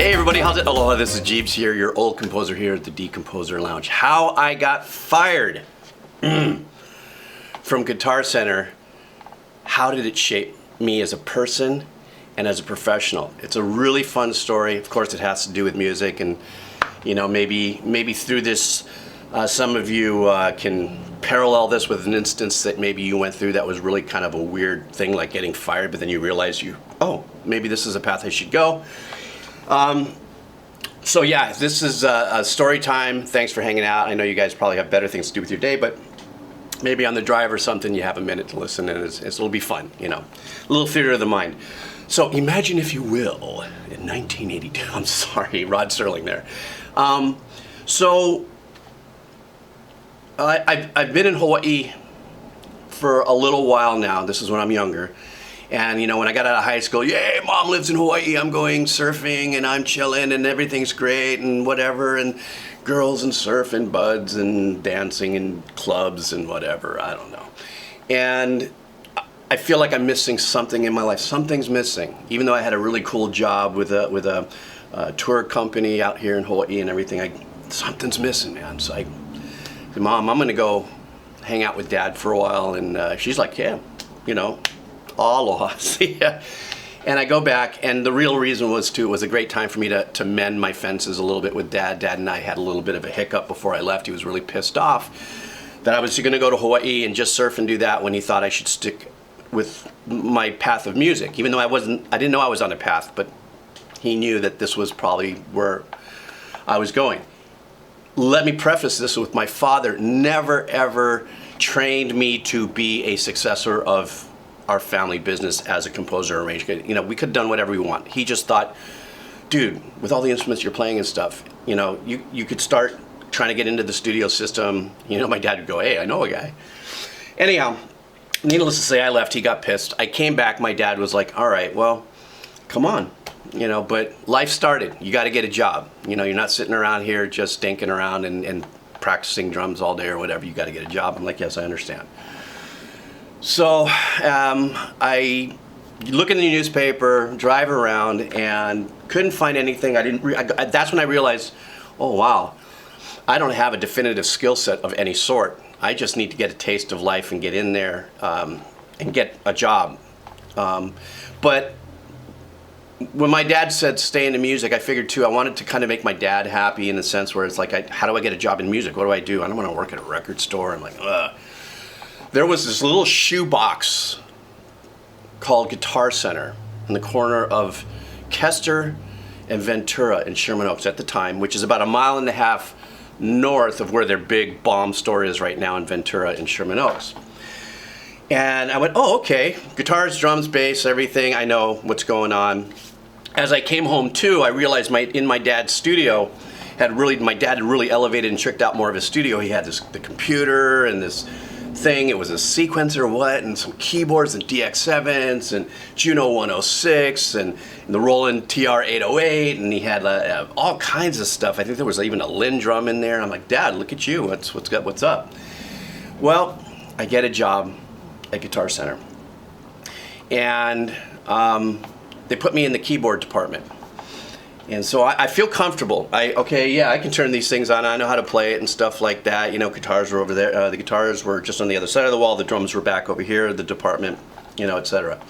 Hey everybody, how's it? Aloha, this is Jeeves here, your old composer here at the Decomposer Lounge. How I got fired from Guitar Center. How did it shape me as a person and as a professional? It's a really fun story. Of course, it has to do with music, and you know, maybe through this, some of you can parallel this with an instance that maybe you went through that was really kind of a weird thing, like getting fired, but then you realize oh, maybe this is a path I should go. So yeah, this is a story time. Thanks for hanging out. I know you guys probably have better things to do with your day, but maybe on the drive or something you have a minute to listen, and it'll be fun, you know. A little theater of the mind. So imagine, if you will, in 1982, I'm sorry, Rod Serling there. I've been in Hawaii for a little while now. This is when I'm younger. And you know, when I got out of high school, yay, mom lives in Hawaii, I'm going surfing and I'm chilling and everything's great and whatever, and girls and surf and buds and dancing and clubs and whatever, I don't know. And I feel like I'm missing something in my life. Something's missing. Even though I had a really cool job with a tour company out here in Hawaii and everything, something's missing, man. So I said, Mom, I'm gonna go hang out with Dad for a while, and she's like, yeah, you know, aloha, see ya. And I go back, and the real reason was it was a great time for me to mend my fences a little bit with Dad. Dad and I had a little bit of a hiccup before I left. He was really pissed off that I was gonna go to Hawaii and just surf and do that, when he thought I should stick with my path of music. Even though I didn't know I was on a path, but he knew that this was probably where I was going. Let me preface this with, my father never ever trained me to be a successor of our family business as a composer or arranger. You know, we could have done whatever we want. He just thought, dude, with all the instruments you're playing and stuff, you know, you could start trying to get into the studio system. You know, my dad would go, hey, I know a guy. Anyhow, needless to say, I left. He got pissed. I came back. My dad was like, all right, well, come on. You know, but life started. You got to get a job. You know, you're not sitting around here just stinking around and practicing drums all day or whatever. You got to get a job. I'm like, yes, I understand. So I look in the newspaper, drive around, and couldn't find anything. That's when I realized, oh wow, I don't have a definitive skill set of any sort. I just need to get a taste of life and get in there and get a job. But when my dad said stay into music, I figured too, I wanted to kind of make my dad happy, in the sense where it's like, how do I get a job in music? What do I do? I don't want to work at a record store. I'm like, ugh. There was this little shoebox called Guitar Center in the corner of Kester and Ventura in Sherman Oaks at the time, which is about 1.5 miles north of where their big bomb store is right now in Ventura and Sherman Oaks. And I went, oh, okay, guitars, drums, bass, everything, I know what's going on. As I came home too, I realized in my dad's studio, my dad had really elevated and tricked out more of his studio. He had the computer and this thing, it was a sequencer and some keyboards and DX7s and Juno 106 and the Roland TR 808, and he had all kinds of stuff. I think there was even a Lynn drum in there. I'm like, Dad, look at you, what's up? Well, I get a job at Guitar Center, and they put me in the keyboard department. And so I feel comfortable. I can turn these things on. I know how to play it and stuff like that. You know, guitars were over there. The guitars were just on the other side of the wall. The drums were back over here, the department, you know, etc.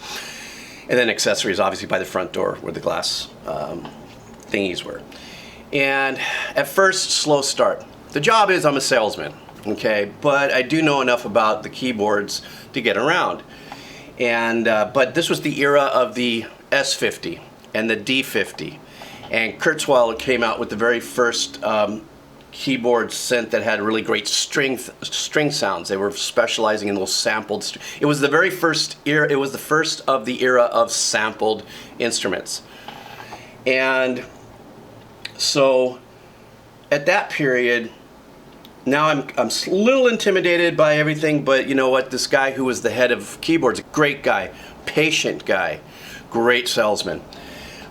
And then accessories, obviously, by the front door where the glass thingies were. And at first, slow start. The job is I'm a salesman, okay? But I do know enough about the keyboards to get around. And but this was the era of the S50 and the D50. And Kurzweil came out with the very first keyboard synth that had really great string sounds. They were specializing in those sampled. It was the very first era. It was the first of the era of sampled instruments. And so, at that period, now I'm a little intimidated by everything. But you know what? This guy who was the head of keyboards, great guy, patient guy, great salesman.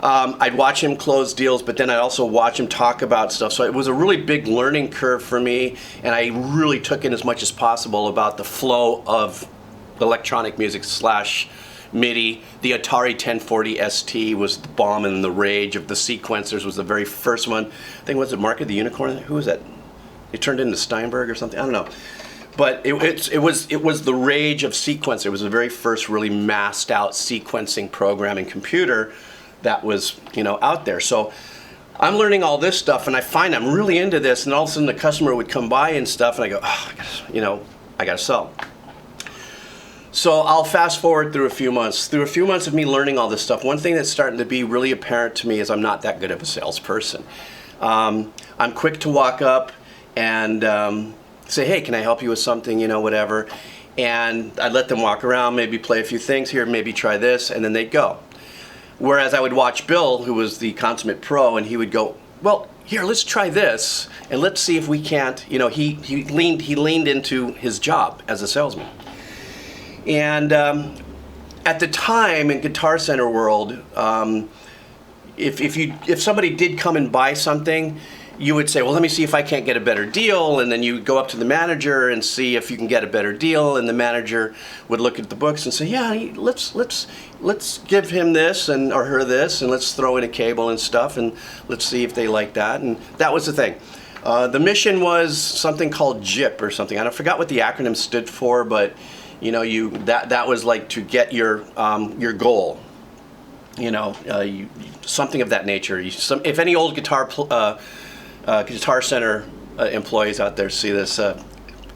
I'd watch him close deals, but then I'd also watch him talk about stuff. So it was a really big learning curve for me, and I really took in as much as possible about the flow of electronic music / MIDI. The Atari 1040 ST was the bomb and the rage of the sequencers was the very first one. I think, was it Mark of the Unicorn? Who was that? It turned into Steinberg or something? I don't know. But it was the rage of sequencer. It was the very first really massed out sequencing programming computer that was, out there. So I'm learning all this stuff, and I find I'm really into this, and all of a sudden the customer would come by and stuff, and I go, I gotta sell. So I'll fast forward through a few months. Through a few months of me learning all this stuff, one thing that's starting to be really apparent to me is I'm not that good of a salesperson. I'm quick to walk up and say, hey, can I help you with something, whatever. And I'd let them walk around, maybe play a few things here, maybe try this, and then they'd go. Whereas I would watch Bill, who was the consummate pro, and he would go, well, here, let's try this, and let's see if we can't, he leaned into his job as a salesman. And at the time in Guitar Center world, if somebody did come and buy something, you would say, well, let me see if I can't get a better deal, and then you would go up to the manager and see if you can get a better deal, and the manager would look at the books and say, yeah, let's give him this or her this, and let's throw in a cable and stuff, and let's see if they like that. And that was the thing. The mission was something called JIP or something. I forgot what the acronym stood for, but that was like to get your goal. Something of that nature. If any old Guitar Center employees out there see this,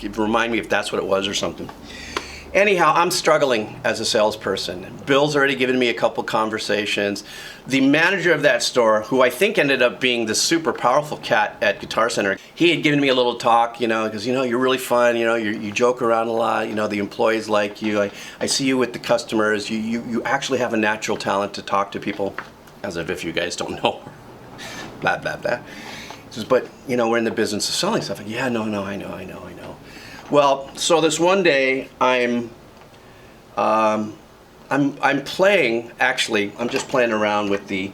remind me if that's what it was or something. Anyhow, I'm struggling as a salesperson. Bill's already given me a couple conversations. The manager of that store, who I think ended up being the super powerful cat at Guitar Center, he had given me a little talk, because, you're really fun, you joke around a lot, the employees like you. I see you with the customers. You actually have a natural talent to talk to people, as if you guys don't know. Blah, blah, blah. He says, but, we're in the business of selling stuff. Like, yeah, no, I know. Well, so this one day, I'm playing. Actually, I'm just playing around with the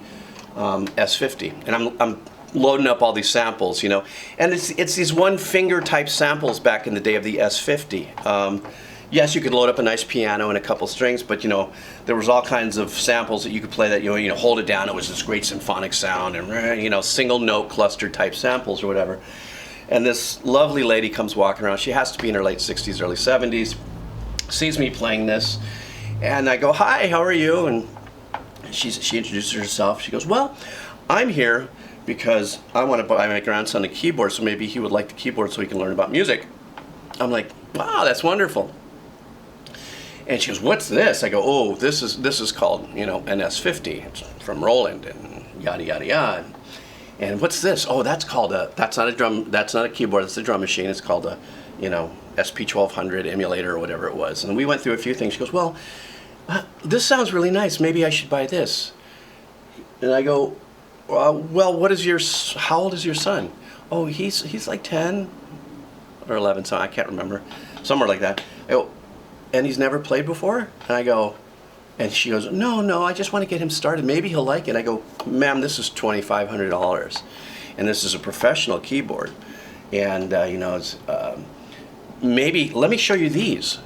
S50, and I'm loading up all these samples, and it's these one finger type samples back in the day of the S50. Yes, you could load up a nice piano and a couple strings, but there was all kinds of samples that you could play that hold it down. It was this great symphonic sound and single note cluster type samples or whatever. And this lovely lady comes walking around. She has to be in her late 60s, early 70s, sees me playing this, and I go, hi, how are you? And she introduces herself. She goes, well, I'm here because I want to buy my grandson a keyboard, so maybe he would like the keyboard so he can learn about music. I'm like, wow, that's wonderful. And she goes, what's this? I go, oh, this is called, an S50. It's from Roland and yada, yada, yada. And what's this? Oh, that's not a keyboard, that's a drum machine. It's called a, SP1200 emulator or whatever it was. And we went through a few things. She goes, well, this sounds really nice. Maybe I should buy this. And I go, well, how old is your son? Oh, he's like 10 or 11, so I can't remember. Somewhere like that. I go, and he's never played before? And I go, and she goes, no, I just want to get him started. Maybe he'll like it. I go, ma'am, this is $2,500, and this is a professional keyboard. And, it's, maybe, let me show you these.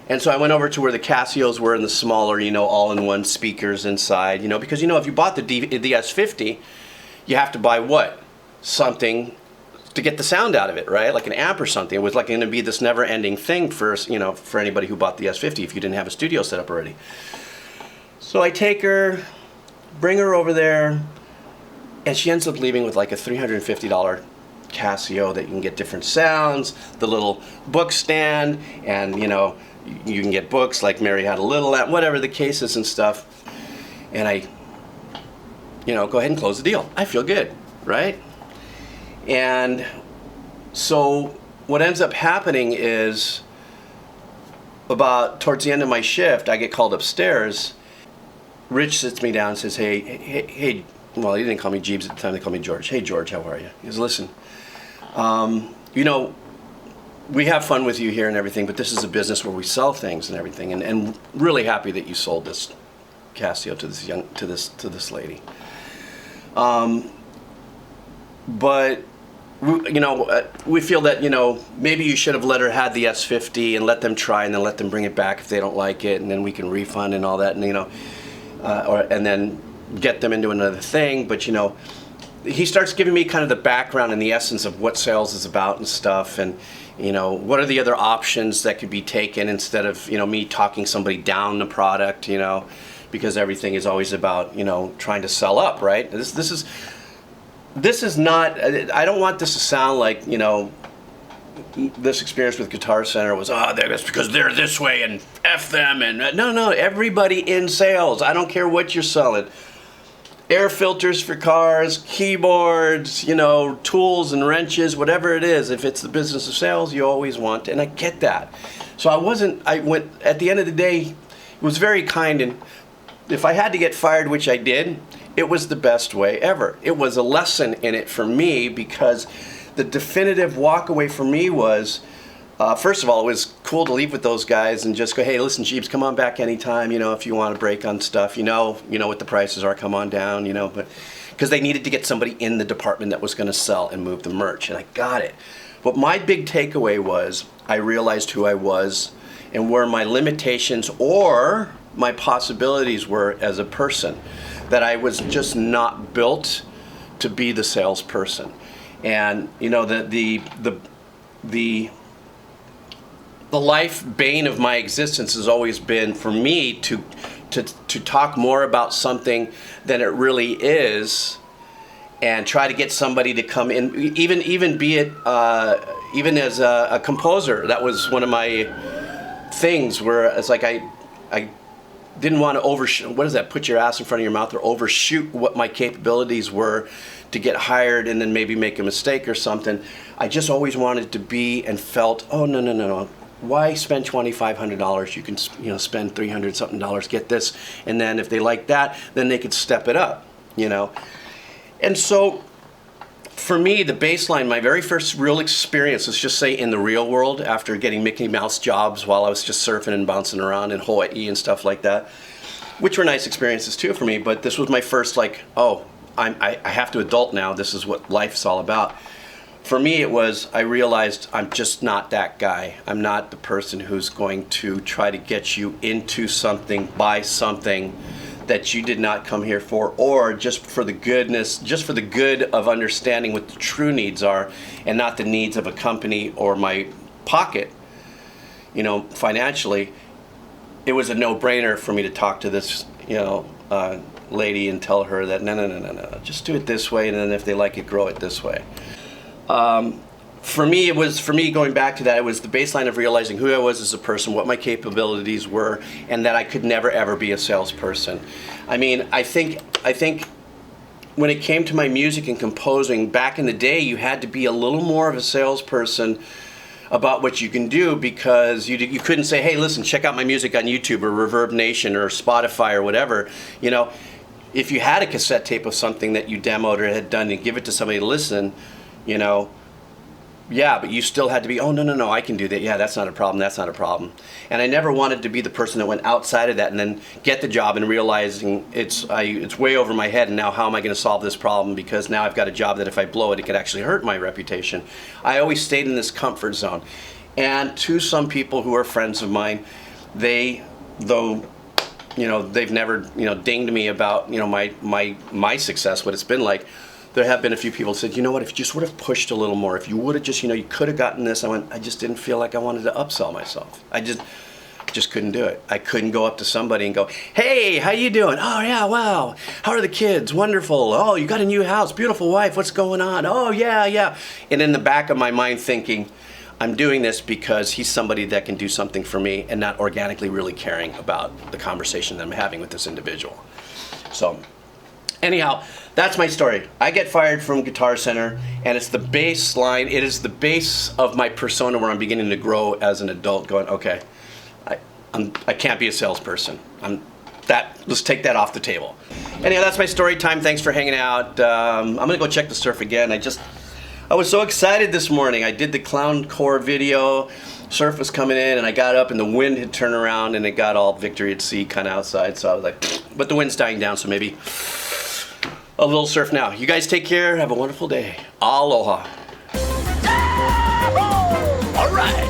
And so I went over to where the Casios were and the smaller, all-in-one speakers inside, because, if you bought the S50, you have to buy what? Something to get the sound out of it, right? Like an amp or something. It was like going to be this never-ending thing for anybody who bought the S50 if you didn't have a studio set up already. So I take her, bring her over there, and she ends up leaving with like a $350 Casio that you can get different sounds, the little book stand, and you can get books like Mary Had a Little, whatever the case is and stuff. And I, go ahead and close the deal. I feel good, right? And so what ends up happening is about towards the end of my shift, I get called upstairs. Rich sits me down and says, hey, well, he didn't call me Jeeves at the time, they called me George. Hey, George, how are you? He goes, listen, we have fun with you here and everything, but this is a business where we sell things and everything, and really happy that you sold this Casio to this lady. But we feel that, maybe you should have let her had the S50 and let them try and then let them bring it back if they don't like it, and then we can refund and all that, and and then get them into another thing. But he starts giving me kind of the background and the essence of what sales is about and stuff, and what are the other options that could be taken instead of me talking somebody down the product, because everything is always about trying to sell up, right? This is not, I don't want this to sound like, this experience with Guitar Center was, that's because they're this way and F them. And no, everybody in sales, I don't care what you're selling. Air filters for cars, keyboards, tools and wrenches, whatever it is. If it's the business of sales, you always want, and I get that. So at the end of the day, it was very kind, and if I had to get fired, which I did, it was the best way ever. It was a lesson in it for me, because the definitive walk away for me was, first of all, it was cool to leave with those guys and just go, hey, listen, Jeeves, come on back anytime, if you want to break on stuff, you know what the prices are, come on down, but because they needed to get somebody in the department that was going to sell and move the merch, and I got it. But my big takeaway was I realized who I was and where my limitations or my possibilities were as a person, that I was just not built to be the salesperson. And the life bane of my existence has always been for me to talk more about something than it really is, and try to get somebody to come in, even be it even as a composer. That was one of my things where it's like I didn't want to overshoot. What is that? Put your ass in front of your mouth, or overshoot what my capabilities were to get hired and then maybe make a mistake or something. I just always wanted to be and felt, oh, no. Why spend $2,500? You can, spend $300 something, get this, and then if they like that, then they could step it up, And so, for me, the baseline, my very first real experience, let's just say in the real world, after getting Mickey Mouse jobs while I was just surfing and bouncing around in Hawaii and stuff like that, which were nice experiences too for me, but this was my first, I have to adult now, this is what life's all about. For me, it was, I realized I'm just not that guy. I'm not the person who's going to try to get you into something, buy something that you did not come here for, or just for the good of understanding what the true needs are, and not the needs of a company or my pocket, financially. It was a no-brainer for me to talk to this, lady and tell her that, no, just do it this way, and then if they like it, grow it this way. For me, going back to that, it was the baseline of realizing who I was as a person, what my capabilities were, and that I could never ever be a salesperson. I mean, I think when it came to my music and composing, back in the day, you had to be a little more of a salesperson about what you can do, because you couldn't say, hey, listen, check out my music on YouTube or Reverb Nation or Spotify or whatever. If you had a cassette tape of something that you demoed or had done and give it to somebody to listen, yeah, but you still had to be, oh, no, I can do that. Yeah, that's not a problem. And I never wanted to be the person that went outside of that and then get the job and realizing it's way over my head, and now how am I going to solve this problem, because now I've got a job that if I blow it, it could actually hurt my reputation. I always stayed in this comfort zone. And to some people who are friends of mine, they've never, dinged me about, my success, what it's been like. There have been a few people who said, you know what, if you just would have pushed a little more, if you would have just, you could have gotten this. I just didn't feel like I wanted to upsell myself. I just couldn't do it. I couldn't go up to somebody and go, hey, how you doing? Oh, yeah, wow. How are the kids? Wonderful. Oh, you got a new house, beautiful wife, what's going on? Oh, yeah. And in the back of my mind thinking, I'm doing this because he's somebody that can do something for me, and not organically really caring about the conversation that I'm having with this individual. So, anyhow, that's my story. I get fired from Guitar Center, and it's the baseline. It is the base of my persona where I'm beginning to grow as an adult, going, okay, I can't be a salesperson. Let's take that off the table. Anyhow, that's my story time. Thanks for hanging out. I'm gonna go check the surf again. I was so excited this morning. I did the clown core video. Surf was coming in, and I got up, and the wind had turned around, and it got all victory at sea kind of outside. So I was like, but the wind's dying down, so maybe a little surf now. You guys take care. Have a wonderful day. Aloha. right.